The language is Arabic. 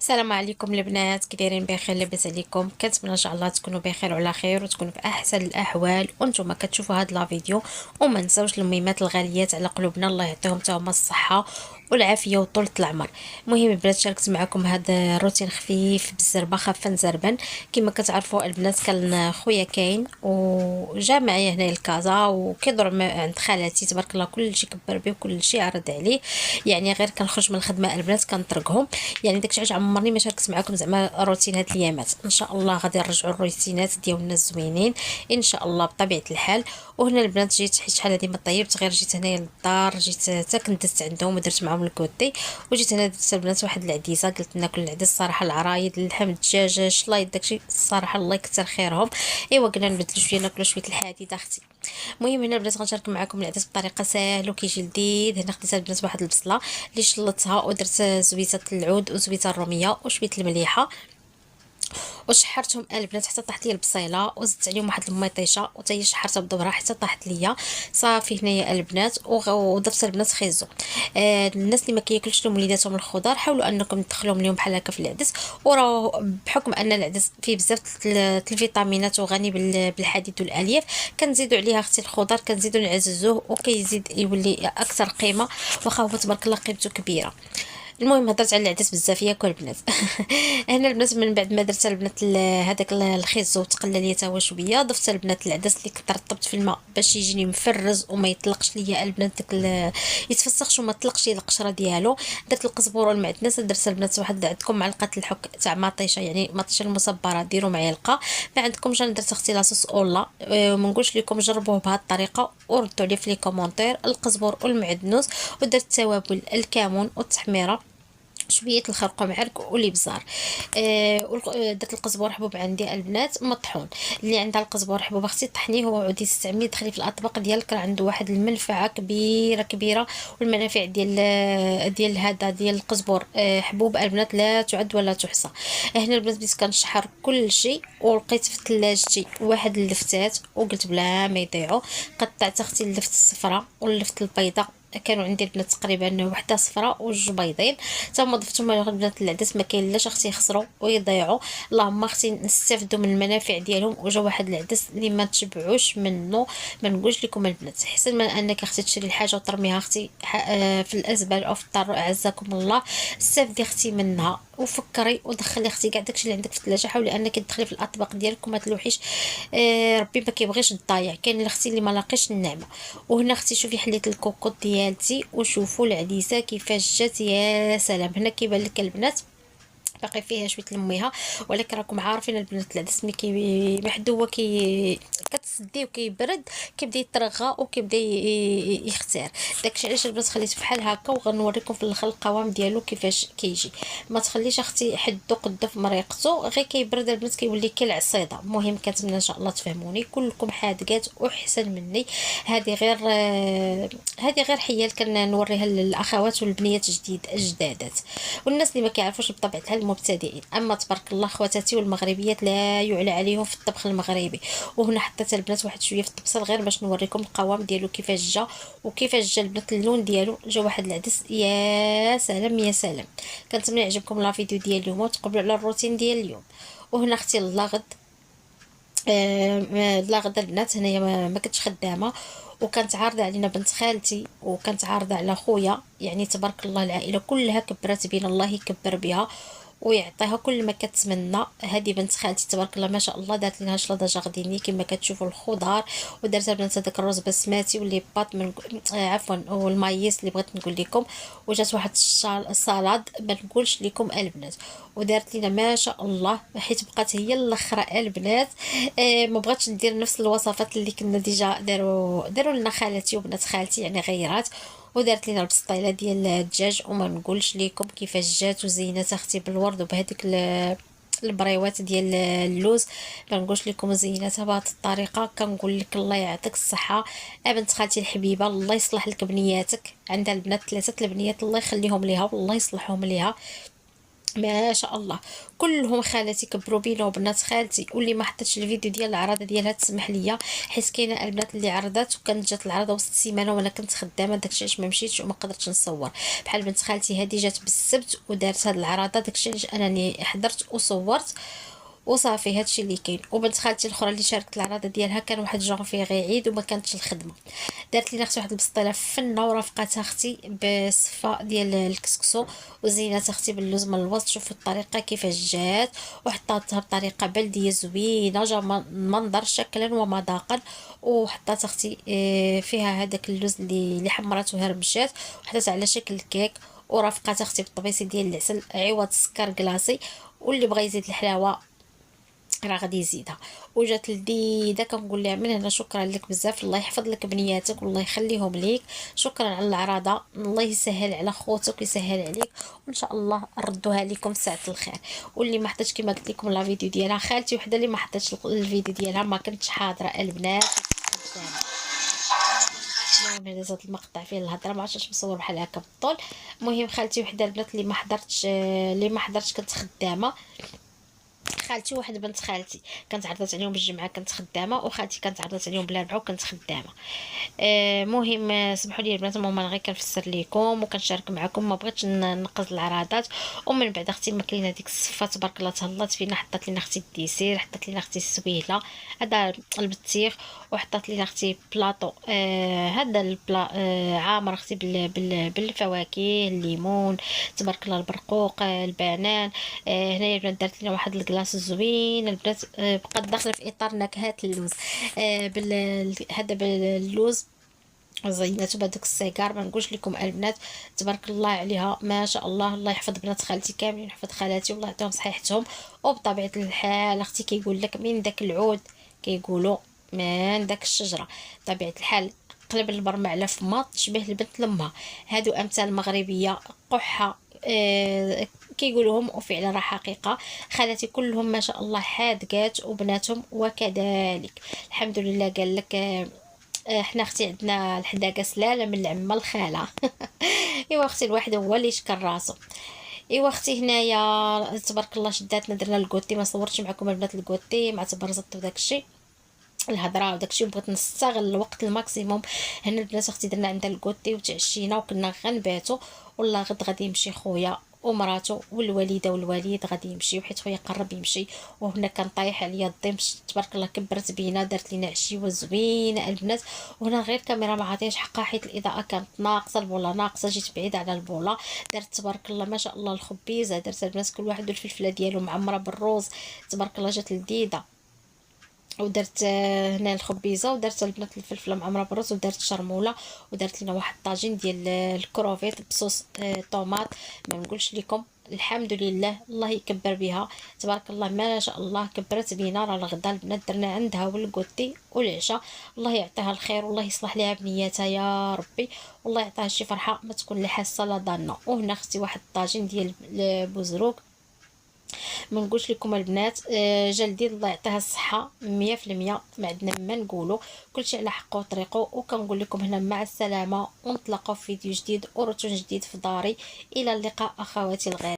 السلام عليكم البنات، كي دايرين؟ بخير؟ لاباس عليكم؟ كنتمنى ان شاء الله تكونوا بخير وعلى خير وتكونوا في احسن الاحوال وانتم كتشوفوا هاد لا فيديو. وما نساوش المهمات الغاليات على قلوبنا، الله يعطيهم تا هما الصحه والعافيه وطولة العمر. المهم البنات، شاركت معكم هذا الروتين خفيف بالزربه، خافه نزربن. كما كتعرفوا البنات، كان خويا كاين وجا معايا هنا لكازا وكيضرب عند خالاتي، تبارك الله كل شيء كبر به وكل شيء عرض عليه. يعني غير كنخرج من الخدمه البنات كنطرقهم. يعني داكشي علاش عمرني ما شاركت معكم زعما روتين هاد الايامات. ان شاء الله غادي نرجعوا الروتينات ديالنا الزوينين ان شاء الله بطبيعه الحال. وهنا البنات جيت حيت شحال هادي ما طيبت، غير جيت هنايا للدار، جيت حتى كنت دزت عندهم ودرت معاهم الكوتي. وجيت هنا درت البنات واحد العديسه، قلت ناكل العدس الصراحه، العرايد، اللحم، الدجاج، شلايط، داكشي الصراحه الله يكثر خيرهم. ايوا قلنا نبدلوا شويه، ناكلوا شويه الحديد اختي. المهم هنا البنات غنشارك معكم العدس بطريقه سهله وكيجي لذيذ. هنا خديت البنات واحد البصله اللي شلطتها ودرت زويته العود وزويته الروميه وشويه المليحه وشحرتهم البنات حتى طاحت لي البصيله، وزدت عليهم واحد الميطيشه وتا هي شحرتها بدورها حتى طاحت ليا. صافي هنايا البنات وضفت البنات خيزو. الناس اللي ما كياكلوش لهم وليداتهم الخضار، حاولوا انكم تدخلوهم لهم بحال هكا في العدس. وراه بحكم ان العدس فيه بزاف الفيتامينات وغني بالحديد والالياف، كنزيدوا عليها اختي الخضار، كنزيدوا نعززوه وكيزيد يولي اكثر قيمه، واخا هو تبارك الله قيمته كبيره. المهم هضرت على العدس بزاف ياكل البنات. هنا البنات من بعد ما درت البنات هذاك الخيزو تقلى ليا تا هو شويه، ضفت البنات العدس اللي كنت رطبت في الماء باش يجيني مفرز وما يطلقش ليا البنات داك يتفسخش وما طلقش ليا القشره ديالو. درت القزبور والمعدنوس، درت البنات واحد عندكم معلقه الحك تاع مطيشه، يعني مطيشه المصبره ديروا معلقه، ما عندكمش انا درت اختي لاصوص اولا. ما نقولش لكم جربوه بهذه الطريقه وردوا لي في لي كومونتير. القزبور والمعدنوس، ودرت التوابل، الكمون والتحميره، شويه الخرقوم عرق والابزار. درت القزبور حبوب عندي البنات مطحون. اللي عندها القزبور حبوب اختي طحنيه وعودي تستعمليه، دخلي في الاطباق ديالك، راه عنده واحد المنفعه كبيره كبيره. والمنافع ديال هذا ديال القزبور حبوب البنات لا تعد ولا تحصى. هنا البنات بديت كنشحر كل شيء، ولقيت في ثلاجتي واحد اللفتات وقلت بلا ما يضيعوا. قطعت اختي اللفت الصفراء واللفت البيضاء، كانوا عندي البنات تقريبا وحده صفراء وجوج بيضين، حتى هما ضفتهم على البنات العدس، ما كاين لاش اختي يخسروا ويضيعوا. اللهم اختي نستافدوا من المنافع ديالهم، وجا واحد العدس اللي ما تشبعوش منه. ما نقولش لكم البنات احسن من انك اختي تشري الحاجه وترميها اختي في الازبال او في الدار، اعزكم الله. استافدي اختي منها وفكري ودخلي اختي كاع داكشي اللي عندك في الثلاجه، حاولي انك تدخلي في الاطباق ديالك وما تلوحيش. ربي ما كيبغيش الضايع، كاين اختي اللي ما لاقيش النعمه. وهنا اختي شوفي حليت الكوكوط ديالتي وشوفوا العديسه كيفاش جات، يا سلام. هنا كيبان لك البنات باقي فيها شويه لميها، ولكن راكم عارفين البنات العدس ملي محد هو كتسديه وكيبرد كيبدا يترغى وكيبدا يختار. داكشي علاش البنات خليته بحال هكا، وغنوريكم في الاخر القوام ديالو كيفاش كيجي. ما تخليش اختي حدو قدا في مريقته، غير كيبرد البنات كيولي كالعصيده. المهم كنتمنى ان شاء الله تفهموني، كلكم حادقات واحسن مني. هذه غير هذه غير حيال كنوريها للاخوات والبنيات جدادات، والناس اللي ما كيعرفوش بطبيعه الحال المبتدئين. اما تبارك الله خواتاتي والمغربيات لا يعلى عليهم في الطبخ المغربي. وهنا حطيت البنات واحد شويه في الطبسل غير باش نوريكم القوام ديالو كيفاش جا، وكيفاش جا البنات اللون ديالو. جا واحد العدس يا سلام يا سلام. كنتمنى يعجبكم لا فيديو ديال اليوم وتقبلوا على الروتين ديال اليوم. وهنا اختي اللاغد. اللاغد البنات هنايا ما كنتش خدامه، وكانت عارضه علينا بنت خالتي، وكانت عارضه على خويا. يعني تبارك الله العائله كلها كبرت بينا، الله يكبر بها ويعطيها كل ما كتمنى. هذه بنت خالتي تبارك الله ما شاء الله، دارت لنا شلاضه جارديني كما كتشوفوا الخضار، ودارت البنات هذاك الرز بسماتي واللي باط من عفوا والمايس اللي بغيت نقول لكم. وجات واحد الصالاد ما نقولش لكم البنات، ودارت لنا ما شاء الله، حيت بقات هي الاخرى البنات. ما بغاتش ندير نفس الوصفات اللي كنا ديجا داروا لنا خالتي وبنات خالتي، يعني غيرات. ودارت لينا البسطيله ديال الدجاج، وما نقولش لكم كيفاش جات وزينات اختي بالورد وبهذيك البريوات ديال اللوز. ما نقولش لكم زيناتها بهذه الطريقه. كنقول لك الله يعطيك الصحه بنت خالتي الحبيبه، الله يصلح لك بنياتك. عندها البنات ثلاثه البنيات، الله يخليهم ليها والله يصلحهم ليها. ما شاء الله كلهم خالاتي كبروا بينا وبنات خالتي. واللي ما حطتش الفيديو ديال العراضه ديالها تسمح ليا، حيت كاينه البنات اللي عرضات وكانت جات العراضه وسط السيمانه وانا كنت خدامه، داكشي علاش ما مشيتش وما قدرتش نصور. بحال بنت خالتي هذه جات بالسبت ودارت هاد العراضه، داكشي علاش انني حضرت وصورت وصافي. هادشي اللي كاين. وبنت خالتي الاخرى اللي شاركت العراضه ديالها كان واحد جونفيغي عيد وما كانتش الخدمه، دارت لينا اختي واحد البسطيله فنه ورافقاتها اختي بالصفه ديال الكسكسو، وزينات اختي باللوز من الوسط. شوفوا الطريقه كيفاش جات، وحطاتها بطريقه بلديه زوينه، جا منظر شكلا ومذاقا. وحطات اختي فيها هذاك اللوز اللي حمرته هرمشات، وحطيتها على شكل كيك. ورافقات اختي بالطبيسي ديال العسل عوض السكر كلاصي، واللي بغى يزيد الحلاوه راه غادي يزيدها. وجات لذيذه، كنقول لها من هنا شكرا لك بزاف، الله يحفظ لك بنياتك والله يخليهم ليك. شكرا على العراضه، الله يسهل على خوتك ويسهل عليك، وان شاء الله نردوها لكم ساعه الخير. واللي ما حطيتش كما قلت لكم لا فيديو ديالها خالتي وحده اللي ما حطيتش الفيديو ديالها ما كنتش حاضره البنات. المهم هذا زاد المقطع فيه الهضره، ما عرفتش مصور بحال هكا بالطول. المهم خالتي وحده البنات اللي ما حضرتش كنت خدامه. خالتي وواحد بنت خالتي كانت عرضت عليهم بالجمعه كنت خدامه، وخالتي كانت عرضت عليهم بالاربعاء وكنت خدامه. مهم سمحوا لي البنات، المهم انا غير كنفسر لكم وكنشارك معكم، ما بغيتش نقص العراضات. ومن بعد اختي ما كاينه ديك الصفه تبارك الله تهلات فينا، حطات لنا اختي الديسير، حطات لنا اختي السويله، هذا البطيخ، وحطات لنا اختي بلاطو هذا البلا عامر اختي بالفواكه، الليمون تبارك الله، البرقوق، البنان. هنايا البنات دارت لنا واحد الكلاص زوين البنات، بقات داخله في اطار نكهات اللوز. هذا باللوز زيناتو بهذاك السيجار، ما نقولش لكم البنات تبارك الله عليها ما شاء الله. الله يحفظ بنات خالتي كاملين، يحفظ خالاتي والله يعطيهم صحيحتهم. وبطبيعه الحال اختي كيقول لك من داك العود، كيقولوا من داك الشجره. بطبيعه الحال قلب البرمع على فما تشبه البنت لمها، هادو امثال مغربيه قحه كيقولوهم، وفعلا راه حقيقه. خالاتي كلهم ما شاء الله حادقات وبناتهم وكذلك الحمد لله. قال لك احنا اختي عندنا الحداقه سلاله من العمه الخاله. ايوا اختي الواحد هو اللي يشكر راسو. ايوا اختي هنايا تبارك الله شداتنا درنا الكوتي، ما صورتش معكم البنات الكوتي مع تبرزت وداك الشيء الهضره وداك الشيء، بغيت نستغل الوقت الماكسيموم. هنا البنات اختي درنا عندها الكوتي وتعشينا وكنا غنباتو، والله غادي يمشي خويا ومراته والوالده والوالد غادي يمشيو حيت خويا قرب يمشي. وهنا كان طايح عليا الضمش تبارك الله، كبرت بينا دارت لينا عشيوه زوينه البنات. وهنا غير كاميرا ما عطيتش حقها حيت الاضاءه كانت ناقصه، البوله ناقصه، جيت بعيده على البوله. دارت تبارك الله ما شاء الله الخبيزه، دارت البنات كل واحد الفلفله ديالو معمره بالروز تبارك الله جات لذيذه. ودرت هنا الخبيزه، ودرت البنات الفلفله معمره بالرز، ودرت شرموله، ودرت لنا واحد الطاجين ديال الكروفيت بصوص طوماط. ما نقولش لكم الحمد لله الله يكبر بها تبارك الله ما شاء الله. كبرت بينا راه الغدا البنات درنا عندها والكوتي والعشاء. الله يعطيها الخير والله يصلح لها بنياتها يا ربي، والله يعطيها شي فرحه ما تكون لا حاسه لا ضانه. وهنا اختي واحد الطاجين ديال البوزروك، ما نقولش لكم البنات جلديد الله يعطيها الصحه 100%. ما عندنا ما نقولوا، كلشي على حقه وطريقه. وكنقول لكم هنا مع السلامه، ونتلاقاو في فيديو جديد وروتين جديد في داري. الى اللقاء اخواتي الغالي.